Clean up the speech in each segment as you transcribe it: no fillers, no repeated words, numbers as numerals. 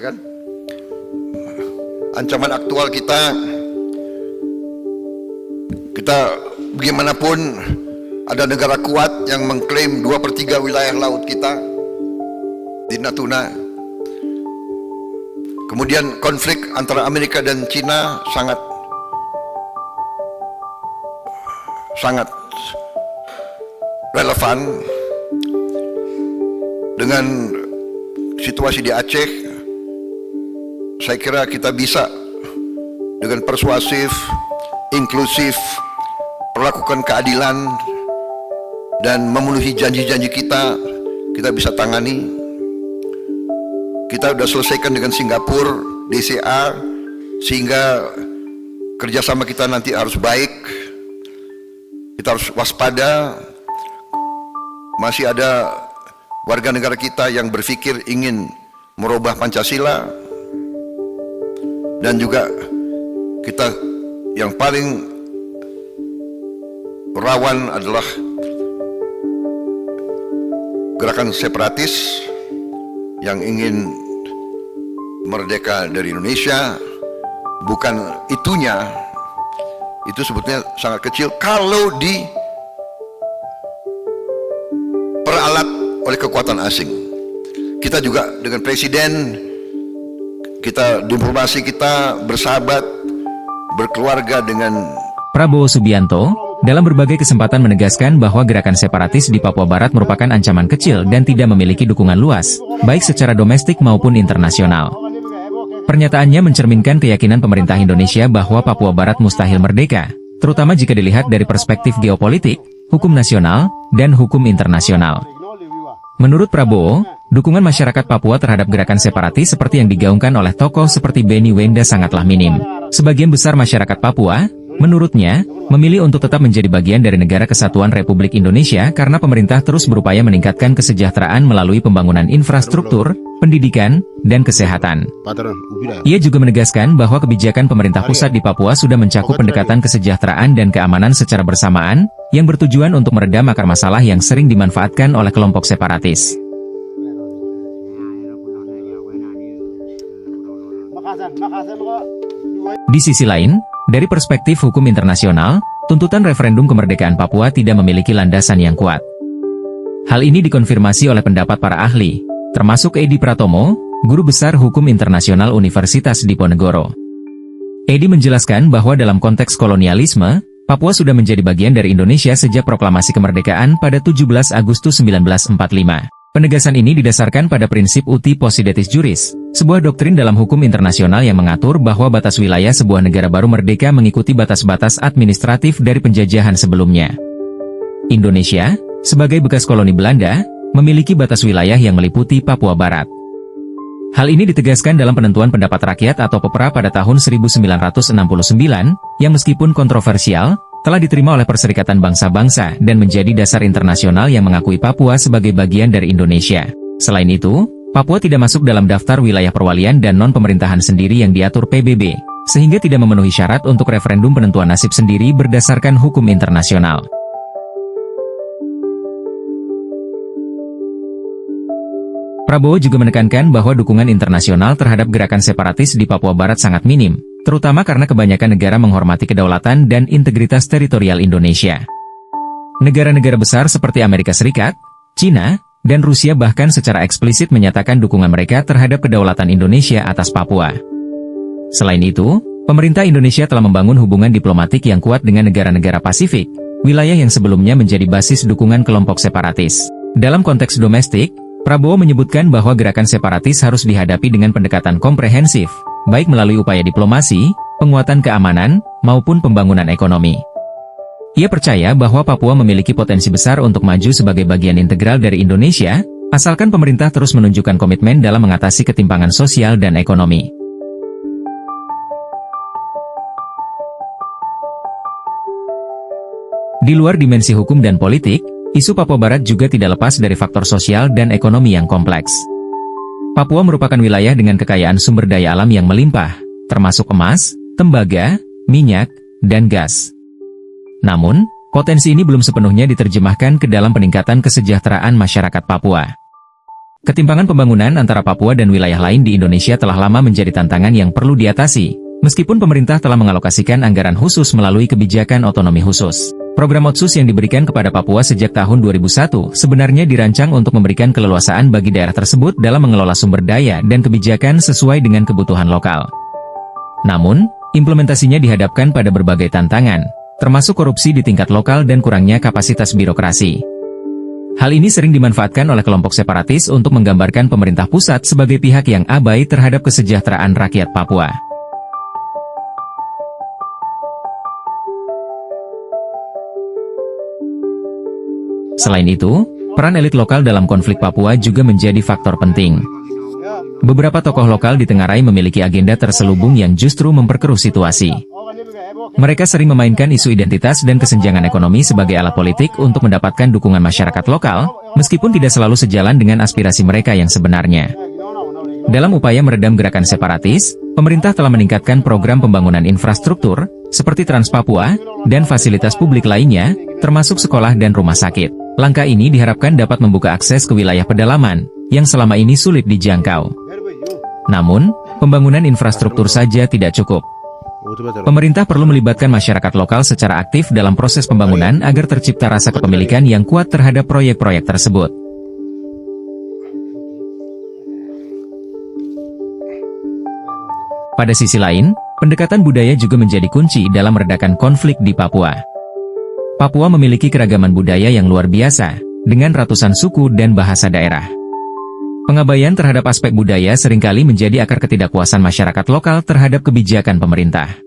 Kan? Ancaman aktual kita bagaimanapun ada negara kuat yang mengklaim 2/3 wilayah laut kita di Natuna. Kemudian konflik antara Amerika dan Cina sangat relevan dengan situasi di Aceh. Saya kira kita bisa dengan persuasif, inklusif, perlakukan keadilan dan memenuhi janji-janji kita bisa tangani. Kita sudah selesaikan dengan Singapura, DCA, sehingga kerjasama kita nanti harus baik. Kita harus waspada. Masih ada warga negara kita yang berpikir ingin merubah Pancasila, dan juga kita yang paling rawan adalah gerakan separatis yang ingin merdeka dari Indonesia. Bukan itunya, itu sebetulnya sangat kecil kalau diperalat oleh kekuatan asing. Kita juga dengan presiden, kita diplomasi kita bersahabat, berkeluarga dengan Prabowo Subianto dalam berbagai kesempatan menegaskan bahwa gerakan separatis di Papua Barat merupakan ancaman kecil dan tidak memiliki dukungan luas, baik secara domestik maupun internasional. Pernyataannya mencerminkan keyakinan pemerintah Indonesia bahwa Papua Barat mustahil merdeka, terutama jika dilihat dari perspektif geopolitik, hukum nasional, dan hukum internasional. Menurut Prabowo, dukungan masyarakat Papua terhadap gerakan separatis seperti yang digaungkan oleh tokoh seperti Benny Wenda sangatlah minim. Sebagian besar masyarakat Papua, menurutnya, memilih untuk tetap menjadi bagian dari Negara Kesatuan Republik Indonesia karena pemerintah terus berupaya meningkatkan kesejahteraan melalui pembangunan infrastruktur, pendidikan, dan kesehatan. Ia juga menegaskan bahwa kebijakan pemerintah pusat di Papua sudah mencakup pendekatan kesejahteraan dan keamanan secara bersamaan, yang bertujuan untuk meredam akar masalah yang sering dimanfaatkan oleh kelompok separatis. Di sisi lain, dari perspektif hukum internasional, tuntutan referendum kemerdekaan Papua tidak memiliki landasan yang kuat. Hal ini dikonfirmasi oleh pendapat para ahli, termasuk Edi Pratomo, Guru Besar Hukum Internasional Universitas Diponegoro. Edi menjelaskan bahwa dalam konteks kolonialisme, Papua sudah menjadi bagian dari Indonesia sejak proklamasi kemerdekaan pada 17 Agustus 1945. Penegasan ini didasarkan pada prinsip uti possidetis juris, sebuah doktrin dalam hukum internasional yang mengatur bahwa batas wilayah sebuah negara baru merdeka mengikuti batas-batas administratif dari penjajahan sebelumnya. Indonesia, sebagai bekas koloni Belanda, memiliki batas wilayah yang meliputi Papua Barat. Hal ini ditegaskan dalam penentuan pendapat rakyat atau PEPRA pada tahun 1969, yang meskipun kontroversial, telah diterima oleh Perserikatan Bangsa-Bangsa dan menjadi dasar internasional yang mengakui Papua sebagai bagian dari Indonesia. Selain itu, Papua tidak masuk dalam daftar wilayah perwalian dan non-pemerintahan sendiri yang diatur PBB, sehingga tidak memenuhi syarat untuk referendum penentuan nasib sendiri berdasarkan hukum internasional. Prabowo juga menekankan bahwa dukungan internasional terhadap gerakan separatis di Papua Barat sangat minim, terutama karena kebanyakan negara menghormati kedaulatan dan integritas teritorial Indonesia. Negara-negara besar seperti Amerika Serikat, China, dan Rusia bahkan secara eksplisit menyatakan dukungan mereka terhadap kedaulatan Indonesia atas Papua. Selain itu, pemerintah Indonesia telah membangun hubungan diplomatik yang kuat dengan negara-negara Pasifik, wilayah yang sebelumnya menjadi basis dukungan kelompok separatis. Dalam konteks domestik, Prabowo menyebutkan bahwa gerakan separatis harus dihadapi dengan pendekatan komprehensif, baik melalui upaya diplomasi, penguatan keamanan, maupun pembangunan ekonomi. Ia percaya bahwa Papua memiliki potensi besar untuk maju sebagai bagian integral dari Indonesia, asalkan pemerintah terus menunjukkan komitmen dalam mengatasi ketimpangan sosial dan ekonomi. Di luar dimensi hukum dan politik, isu Papua Barat juga tidak lepas dari faktor sosial dan ekonomi yang kompleks. Papua merupakan wilayah dengan kekayaan sumber daya alam yang melimpah, termasuk emas, tembaga, minyak, dan gas. Namun, potensi ini belum sepenuhnya diterjemahkan ke dalam peningkatan kesejahteraan masyarakat Papua. Ketimpangan pembangunan antara Papua dan wilayah lain di Indonesia telah lama menjadi tantangan yang perlu diatasi, meskipun pemerintah telah mengalokasikan anggaran khusus melalui kebijakan otonomi khusus. Program Otsus yang diberikan kepada Papua sejak tahun 2001 sebenarnya dirancang untuk memberikan keleluasaan bagi daerah tersebut dalam mengelola sumber daya dan kebijakan sesuai dengan kebutuhan lokal. Namun, implementasinya dihadapkan pada berbagai tantangan, termasuk korupsi di tingkat lokal dan kurangnya kapasitas birokrasi. Hal ini sering dimanfaatkan oleh kelompok separatis untuk menggambarkan pemerintah pusat sebagai pihak yang abai terhadap kesejahteraan rakyat Papua. Selain itu, peran elit lokal dalam konflik Papua juga menjadi faktor penting. Beberapa tokoh lokal di Tenggarai memiliki agenda terselubung yang justru memperkeruh situasi. Mereka sering memainkan isu identitas dan kesenjangan ekonomi sebagai alat politik untuk mendapatkan dukungan masyarakat lokal, meskipun tidak selalu sejalan dengan aspirasi mereka yang sebenarnya. Dalam upaya meredam gerakan separatis, pemerintah telah meningkatkan program pembangunan infrastruktur, seperti Trans Papua, dan fasilitas publik lainnya, termasuk sekolah dan rumah sakit. Langkah ini diharapkan dapat membuka akses ke wilayah pedalaman, yang selama ini sulit dijangkau. Namun, pembangunan infrastruktur saja tidak cukup. Pemerintah perlu melibatkan masyarakat lokal secara aktif dalam proses pembangunan agar tercipta rasa kepemilikan yang kuat terhadap proyek-proyek tersebut. Pada sisi lain, pendekatan budaya juga menjadi kunci dalam meredakan konflik di Papua. Papua memiliki keragaman budaya yang luar biasa, dengan ratusan suku dan bahasa daerah. Pengabaian terhadap aspek budaya seringkali menjadi akar ketidakpuasan masyarakat lokal terhadap kebijakan pemerintah.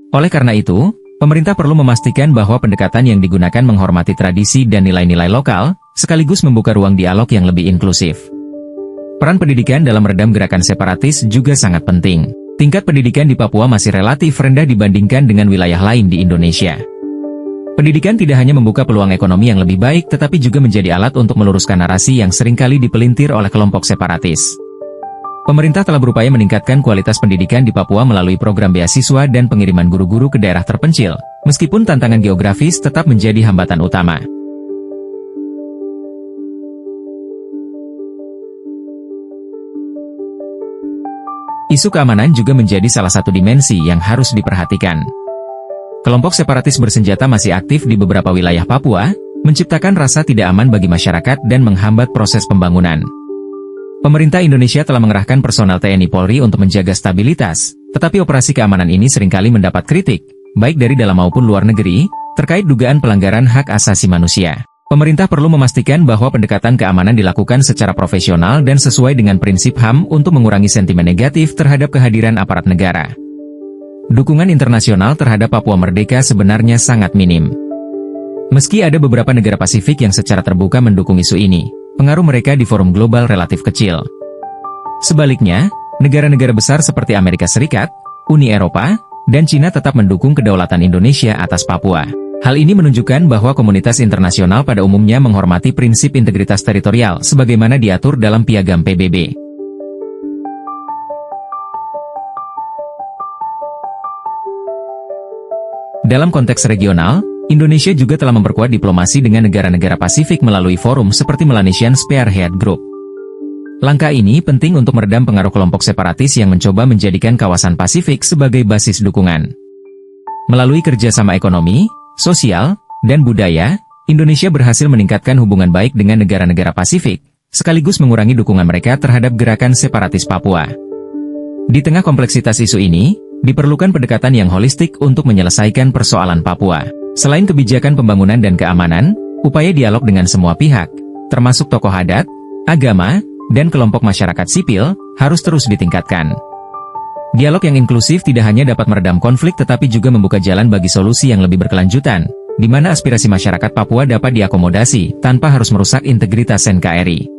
Oleh karena itu, pemerintah perlu memastikan bahwa pendekatan yang digunakan menghormati tradisi dan nilai-nilai lokal, sekaligus membuka ruang dialog yang lebih inklusif. Peran pendidikan dalam meredam gerakan separatis juga sangat penting. Tingkat pendidikan di Papua masih relatif rendah dibandingkan dengan wilayah lain di Indonesia. Pendidikan tidak hanya membuka peluang ekonomi yang lebih baik tetapi juga menjadi alat untuk meluruskan narasi yang seringkali dipelintir oleh kelompok separatis. Pemerintah telah berupaya meningkatkan kualitas pendidikan di Papua melalui program beasiswa dan pengiriman guru-guru ke daerah terpencil, meskipun tantangan geografis tetap menjadi hambatan utama. Isu keamanan juga menjadi salah satu dimensi yang harus diperhatikan. Kelompok separatis bersenjata masih aktif di beberapa wilayah Papua, menciptakan rasa tidak aman bagi masyarakat dan menghambat proses pembangunan. Pemerintah Indonesia telah mengerahkan personel TNI Polri untuk menjaga stabilitas, tetapi operasi keamanan ini seringkali mendapat kritik, baik dari dalam maupun luar negeri, terkait dugaan pelanggaran hak asasi manusia. Pemerintah perlu memastikan bahwa pendekatan keamanan dilakukan secara profesional dan sesuai dengan prinsip HAM untuk mengurangi sentimen negatif terhadap kehadiran aparat negara. Dukungan internasional terhadap Papua Merdeka sebenarnya sangat minim. Meski ada beberapa negara Pasifik yang secara terbuka mendukung isu ini, pengaruh mereka di forum global relatif kecil. Sebaliknya, negara-negara besar seperti Amerika Serikat, Uni Eropa, dan Cina tetap mendukung kedaulatan Indonesia atas Papua. Hal ini menunjukkan bahwa komunitas internasional pada umumnya menghormati prinsip integritas teritorial sebagaimana diatur dalam Piagam PBB. Dalam konteks regional, Indonesia juga telah memperkuat diplomasi dengan negara-negara Pasifik melalui forum seperti Melanesian Spearhead Group. Langkah ini penting untuk meredam pengaruh kelompok separatis yang mencoba menjadikan kawasan Pasifik sebagai basis dukungan. Melalui kerjasama ekonomi, sosial, dan budaya, Indonesia berhasil meningkatkan hubungan baik dengan negara-negara Pasifik, sekaligus mengurangi dukungan mereka terhadap gerakan separatis Papua. Di tengah kompleksitas isu ini, diperlukan pendekatan yang holistik untuk menyelesaikan persoalan Papua. Selain kebijakan pembangunan dan keamanan, upaya dialog dengan semua pihak, termasuk tokoh adat, agama, dan kelompok masyarakat sipil, harus terus ditingkatkan. Dialog yang inklusif tidak hanya dapat meredam konflik tetapi juga membuka jalan bagi solusi yang lebih berkelanjutan, di mana aspirasi masyarakat Papua dapat diakomodasi tanpa harus merusak integritas NKRI.